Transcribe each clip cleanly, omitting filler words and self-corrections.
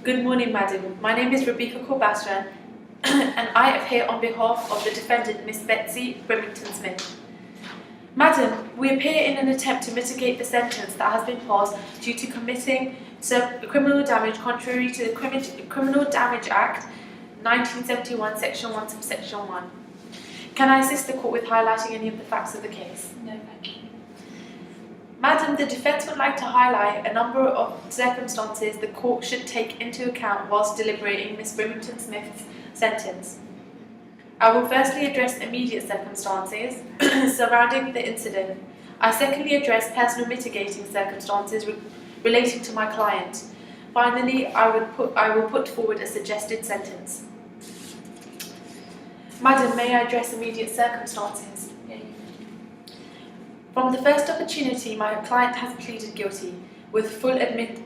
Good morning, Madam. My name is Rabika2 and I appear on behalf of the defendant, Miss Betsy Brimington-Smith. Madam, we appear in an attempt to mitigate the sentence that has been passed due to committing criminal damage contrary to the Criminal Damage Act 1971, Section 1, Subsection 1. Can I assist the court with highlighting any of the facts of the case? No, thank you. Madam, the defence would like to highlight a number of circumstances the court should take into account whilst deliberating Miss Brimington-Smith's sentence. I will firstly address immediate circumstances surrounding the incident. I secondly address personal mitigating circumstances relating to my client. Finally, I will put forward a suggested sentence. Madam, may I address immediate circumstances? From the first opportunity, my client has pleaded guilty with full admittance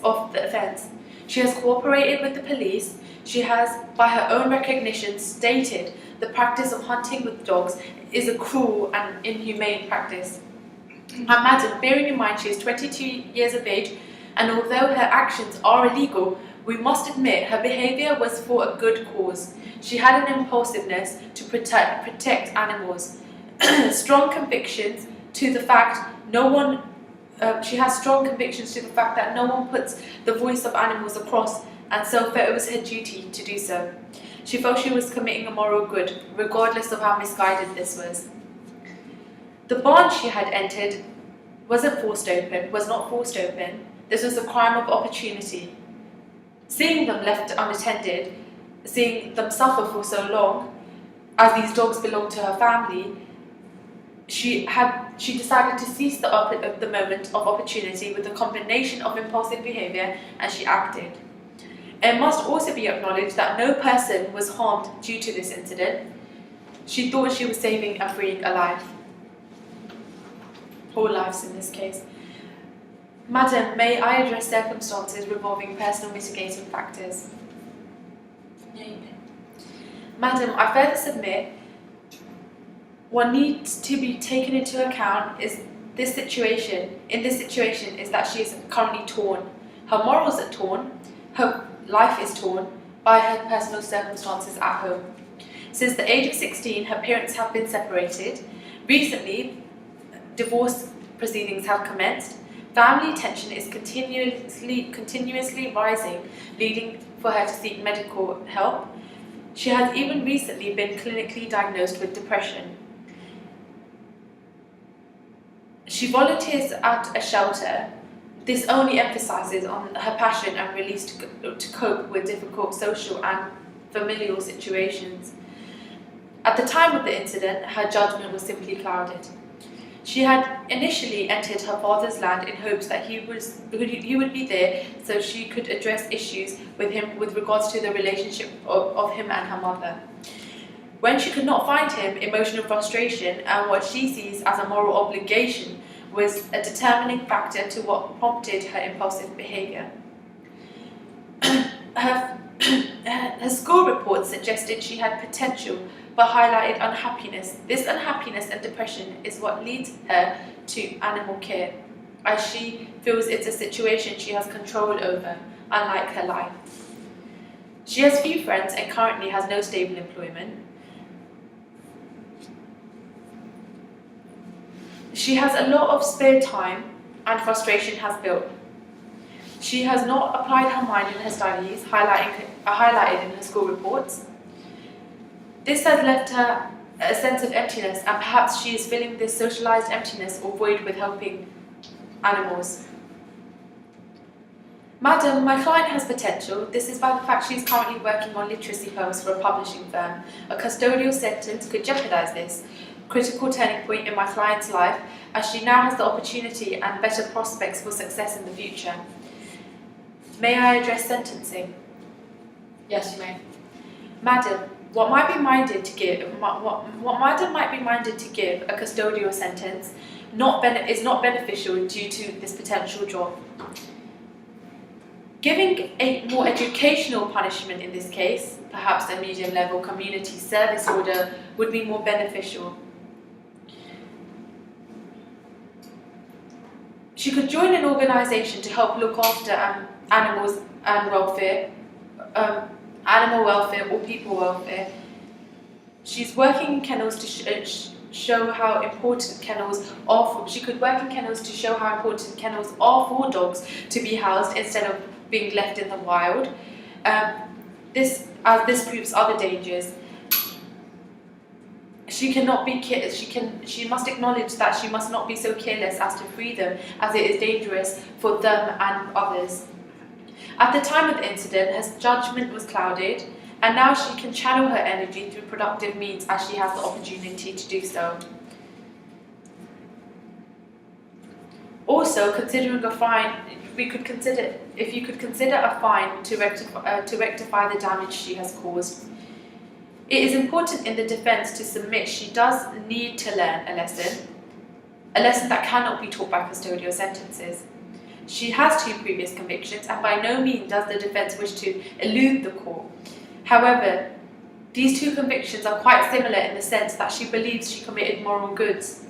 of the offence. She has cooperated with the police. She has, by her own recognition, stated the practice of hunting with dogs is a cruel and inhumane practice. And Madam, bearing in mind she is 22 years of age, and although her actions are illegal, we must admit her behaviour was for a good cause. She had an impulsiveness to protect animals. Strong convictions to the fact she has strong convictions to the fact that no one puts the voice of animals across, and so felt it was her duty to do so. She felt she was committing a moral good, regardless of how misguided this was. The bond she had entered was not forced open. This was a crime of opportunity. Seeing them left unattended, seeing them suffer for so long, as these dogs belonged to her family, she decided to seize the moment of opportunity with a combination of impulsive behaviour, and she acted. It must also be acknowledged that no person was harmed due to this incident. She thought she was saving and freeing a life. All lives in this case. Madam, may I address circumstances revolving personal mitigating factors? No, you may. Madam, I further submit what needs to be taken into account is this situation is that she is currently torn. Her morals are torn, her life is torn by her personal circumstances at home. Since the age of 16, her parents have been separated. Recently, divorce proceedings have commenced. Family tension is continuously rising, leading for her to seek medical help. She has even recently been clinically diagnosed with depression. She volunteers at a shelter. This only emphasises on her passion and release to cope with difficult social and familial situations. At the time of the incident, her judgment was simply clouded. She had initially entered her father's land in hopes that he would be there so she could address issues with him with regards to the relationship of him and her mother. When she could not find him, emotional frustration and what she sees as a moral obligation was a determining factor to what prompted her impulsive behaviour. Her school report suggested she had potential but highlighted unhappiness. This unhappiness and depression is what leads her to animal care, as she feels it's a situation she has control over, unlike her life. She has few friends and currently has no stable employment. She has a lot of spare time and frustration has built. She has not applied her mind in her studies, highlighted in her school reports. This has left her a sense of emptiness, and perhaps she is filling this socialised emptiness or void with helping animals. Madam, my client has potential. This is by the fact she is currently working on literacy poems for a publishing firm. A custodial sentence could jeopardise this critical turning point in my client's life, as she now has the opportunity and better prospects for success in the future. May I address sentencing? Yes, you may. Madam, what Madam might be minded to give a custodial sentence is not beneficial due to this potential job. Giving a more educational punishment in this case, perhaps a medium-level community service order, would be more beneficial. She could join an organisation to help look after animals and welfare, animal welfare or people welfare. She's working in kennels to show how important kennels are for. She could work in kennels to show how important kennels are for dogs to be housed instead of being left in the wild. This proves other dangers. She must acknowledge that she must not be so careless as to free them, as it is dangerous for them and others. At the time of the incident, her judgment was clouded, and now she can channel her energy through productive means as she has the opportunity to do so. Also, considering a fine, if you could consider a fine to rectify the damage she has caused. It is important in the defence to submit she does need to learn a lesson that cannot be taught by custodial sentences. She has 2 previous convictions, and by no means does the defence wish to elude the court. However, these 2 convictions are quite similar in the sense that she believes she committed moral goods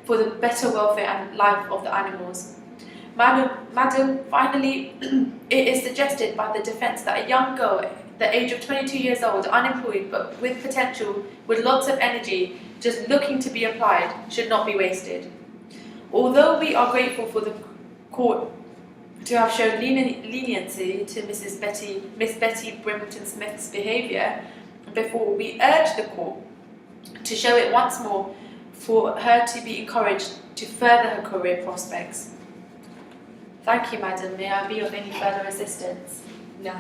for the better welfare and life of the animals. Madam, finally, it is suggested by the defence that a young girl, the age of 22 years old, unemployed but with potential, with lots of energy, just looking to be applied, should not be wasted. Although we are grateful for the court to have shown leniency to Miss Betty Brimington Smith's behaviour before, we urge the court to show it once more for her to be encouraged to further her career prospects. Thank you, madam. May I be of any further assistance? No.